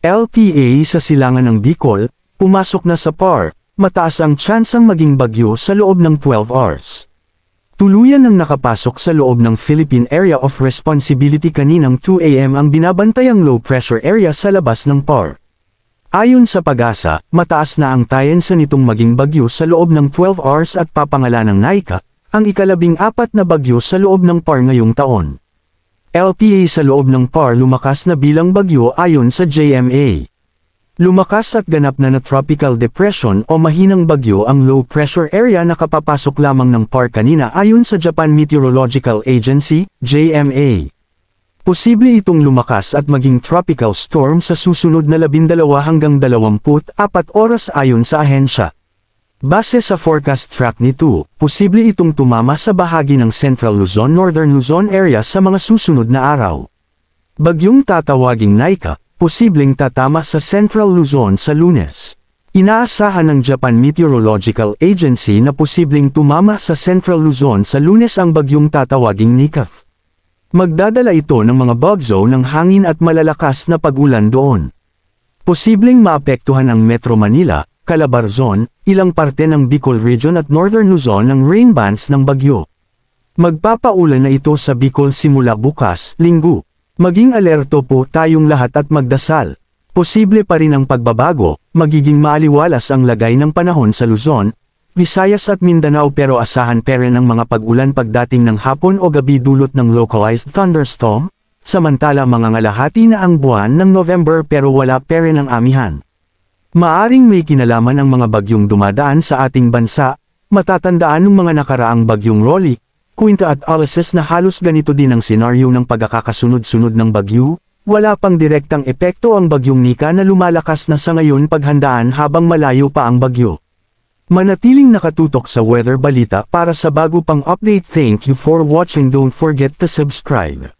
LPA sa silangan ng Bicol, pumasok na sa PAR, mataas ang tsansang maging bagyo sa loob ng 12 hours. Tuluyan nang nakapasok sa loob ng Philippine Area of Responsibility kaninang 2 AM ang binabantayang low pressure area sa labas ng PAR. Ayon sa Pag-asa, mataas na ang tayensa nitong maging bagyo sa loob ng 12 hours at papangalan ng NAICA, ang ika-14 na bagyo sa loob ng PAR ngayong taon. LPA sa loob ng PAR lumakas na bilang bagyo ayon sa JMA. Lumakas at ganap na tropical depression o mahinang bagyo ang low pressure area na kapapasok lamang ng PAR kanina ayon sa Japan Meteorological Agency, JMA. Posible itong lumakas at maging tropical storm sa susunod na 12 hanggang 24 oras ayon sa ahensya. Base sa forecast track nito, posible itong tumama sa bahagi ng Central Luzon, Northern Luzon area sa mga susunod na araw. Bagyong tatawaging NAICA, posibleng tatama sa Central Luzon sa Lunes. Inaasahan ng Japan Meteorological Agency na posibleng tumama sa Central Luzon sa Lunes ang bagyong tatawaging NICAF. Magdadala ito ng mga bagyo ng hangin at malalakas na pag-ulan doon. Posibleng maapektuhan ang Metro Manila, Calabarzon, ilang parte ng Bicol Region at Northern Luzon ng rain bands ng bagyo. Magpapaulan na ito sa Bicol simula bukas, Linggo. Maging alerto po tayong lahat at magdasal. Posible pa rin ang pagbabago, magiging maaliwalas ang lagay ng panahon sa Luzon, Visayas at Mindanao pero asahan pa rin ang mga pag-ulan pagdating ng hapon o gabi dulot ng localized thunderstorm, samantala mangangalahati na ang buwan ng November pero wala pa rin ang amihan. Maaring may kinalaman ang mga bagyong dumadaan sa ating bansa, matatandaan ng mga nakaraang bagyong Rolly, Quinta at Alices na halos ganito din ang senaryo ng pagkakasunod-sunod ng bagyo, wala pang direktang epekto ang bagyong Nika na lumalakas na sa ngayon paghandaan habang malayo pa ang bagyo. Manatiling nakatutok sa Weather Balita para sa bago pang update. Thank you for watching. Don't forget to subscribe.